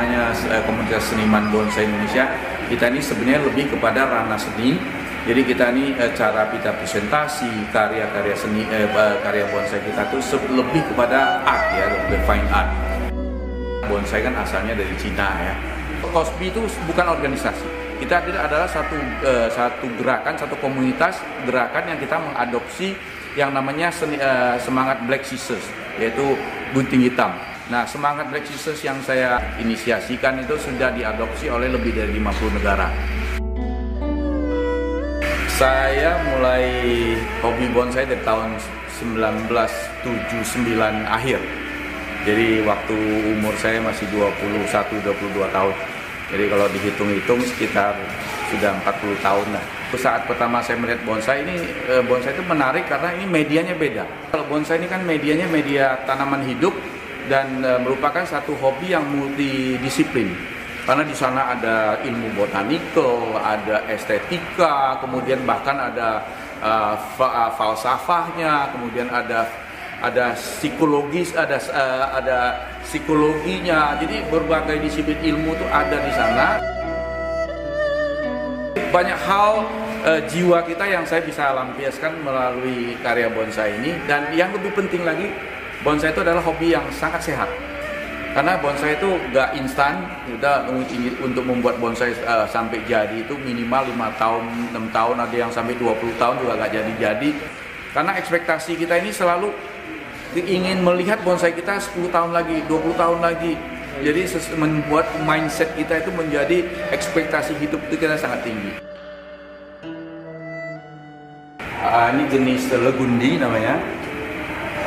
namanya komunitas seniman bonsai Indonesia, kita ini sebenarnya lebih kepada ranah seni. Jadi kita ini cara kita presentasi karya-karya seni, karya bonsai kita tuh lebih kepada art ya, the fine art. Bonsai kan asalnya dari Cina ya. KOSBI itu bukan organisasi. Kita adalah satu gerakan, satu komunitas gerakan yang kita mengadopsi yang namanya semangat Black Scissors, yaitu gunting hitam. Nah, semangat Black Scissors yang saya inisiasikan itu sudah diadopsi oleh lebih dari 50 negara. Saya mulai hobi bonsai dari tahun 1979 akhir. Jadi waktu umur saya masih 21-22 tahun. Jadi kalau dihitung-hitung sekitar sudah 40 tahun lah. Saat pertama saya melihat bonsai ini, bonsai itu menarik karena ini medianya beda. Kalau bonsai ini kan medianya media tanaman hidup dan merupakan satu hobi yang multidisiplin. Karena di sana ada ilmu botanikal, ada estetika, kemudian bahkan ada falsafahnya, kemudian ada psikologis, ada psikologinya. Jadi berbagai disiplin ilmu itu ada di sana. Banyak hal jiwa kita yang saya bisa lampiaskan melalui karya bonsai ini. Dan yang lebih penting lagi, bonsai itu adalah hobi yang sangat sehat. Karena bonsai itu nggak instan. Kita untuk membuat bonsai sampai jadi itu minimal 5 tahun, 6 tahun, ada yang sampai 20 tahun juga nggak jadi-jadi. Karena ekspektasi kita ini selalu ingin melihat bonsai kita 10 tahun lagi, 20 tahun lagi. Jadi membuat mindset kita itu menjadi ekspektasi hidup itu kita sangat tinggi. Ini jenis legundi namanya.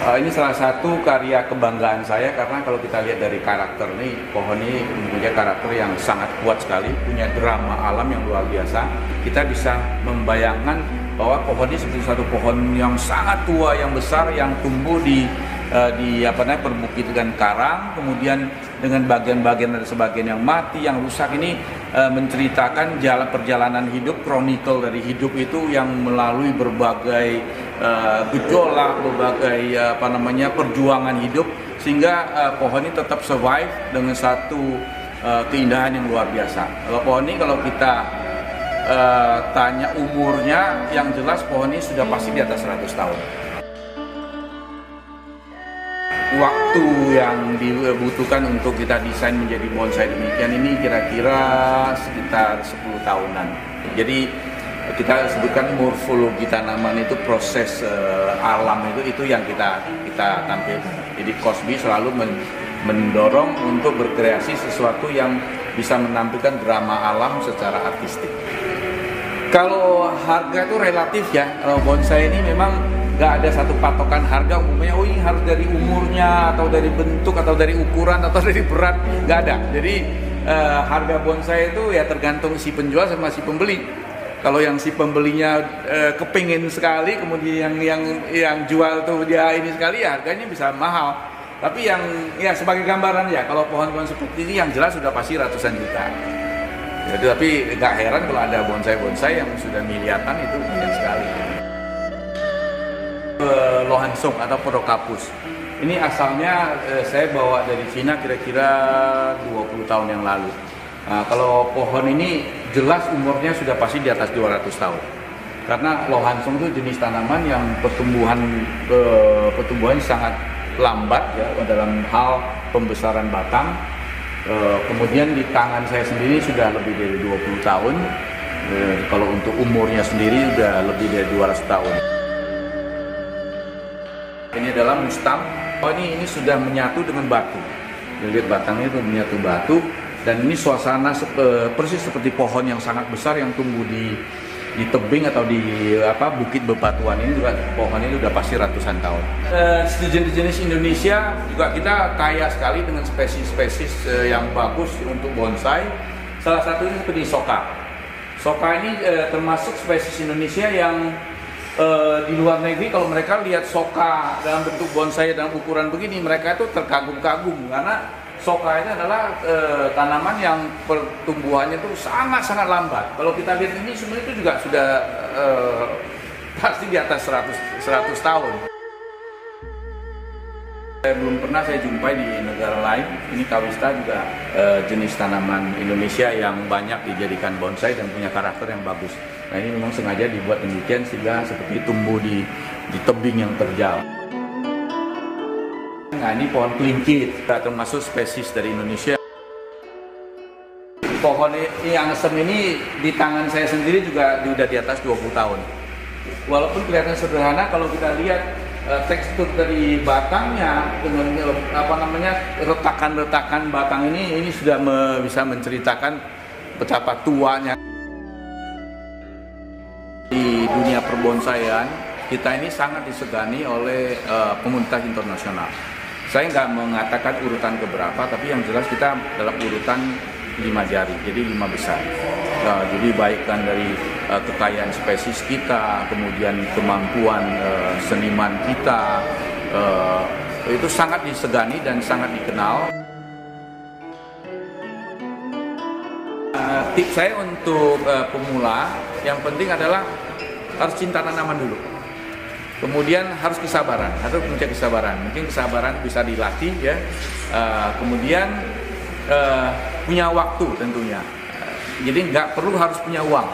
Ini salah satu karya kebanggaan saya karena kalau kita lihat dari karakter nih, pohon ini mempunyai karakter yang sangat kuat sekali, punya drama alam yang luar biasa. Kita bisa membayangkan bahwa pohon ini seperti satu pohon yang sangat tua, yang besar, yang tumbuh di perbukitan karang, kemudian dengan bagian-bagian dan sebagian yang mati, yang rusak ini menceritakan perjalanan hidup, chronicle dari hidup itu yang melalui berbagai gejolak, berbagai perjuangan hidup, sehingga pohon ini tetap survive dengan satu keindahan yang luar biasa. Kalau pohon ini kalau kita tanya umurnya, yang jelas pohon ini sudah pasti di atas 100 tahun. Waktu yang dibutuhkan untuk kita desain menjadi bonsai demikian ini kira-kira sekitar 10 tahunan. Jadi kita sebutkan morfologi tanaman itu proses alam itu yang kita tampilkan. Jadi KOSBI selalu mendorong untuk berkreasi sesuatu yang bisa menampilkan drama alam secara artistik. Kalau harga itu relatif ya, kalau bonsai ini memang nggak ada satu patokan harga umumnya, oh ini harus dari umurnya, atau dari bentuk, atau dari ukuran, atau dari berat, nggak ada. Jadi harga bonsai itu ya tergantung si penjual sama si pembeli. Kalau yang si pembelinya kepingin sekali, kemudian yang jual tuh dia ini sekali, ya harganya bisa mahal. Tapi yang ya sebagai gambaran ya, kalau pohon-pohon seperti ini yang jelas sudah pasti ratusan juta. Jadi, tapi nggak heran kalau ada bonsai-bonsai yang sudah miliaran, itu banyak sekali. Lohansung atau Porocapus. Ini asalnya saya bawa dari Cina kira-kira 20 tahun yang lalu. Nah, kalau pohon ini jelas umurnya sudah pasti di atas 200 tahun. Karena Lohansung itu jenis tanaman yang pertumbuhan sangat lambat ya dalam hal pembesaran batang. Kemudian di tangan saya sendiri sudah lebih dari 20 tahun. Kalau untuk umurnya sendiri sudah lebih dari 200 tahun. Ini adalah mustang. Oh, ini sudah menyatu dengan batu. Lihat batangnya itu menyatu batu, dan ini suasana persis seperti pohon yang sangat besar yang tumbuh di tebing atau di bukit bebatuan ini. Juga pohon ini sudah pasti ratusan tahun. Jenis Indonesia juga kita kaya sekali dengan spesies-spesies yang bagus untuk bonsai. Salah satunya seperti soka. Soka ini termasuk spesies Indonesia yang di luar negeri kalau mereka lihat soka dalam bentuk bonsai dalam ukuran begini, mereka itu terkagum-kagum karena soka ini adalah tanaman yang pertumbuhannya itu sangat-sangat lambat. Kalau kita lihat ini sebenarnya itu juga sudah pasti di atas 100 tahun. Belum pernah saya jumpai di negara lain. Ini Kawista juga jenis tanaman Indonesia yang banyak dijadikan bonsai dan punya karakter yang bagus. Nah ini memang sengaja dibuat demikian sehingga seperti tumbuh di tebing yang terjal. Nah ini pohon kelingkit, termasuk spesies dari Indonesia. Pohon yang asem ini di tangan saya sendiri juga sudah di atas 20 tahun. Walaupun kelihatan sederhana, kalau kita lihat tekstur dari batangnya dengan retakan-retakan batang ini sudah bisa menceritakan betapa tuanya. Di dunia perbonsaian kita ini sangat disegani oleh komunitas internasional. Saya nggak mengatakan urutan keberapa, tapi yang jelas kita dalam urutan 5 jari, jadi 5 besar. Jadi baik kan dari kekayaan spesies kita, kemudian kemampuan seniman kita, itu sangat disegani dan sangat dikenal. Tips saya untuk pemula, yang penting adalah harus cinta tanaman dulu. Kemudian harus kesabaran, harus punya kesabaran. Mungkin kesabaran bisa dilatih ya. Kemudian punya waktu tentunya. Jadi nggak perlu harus punya uang.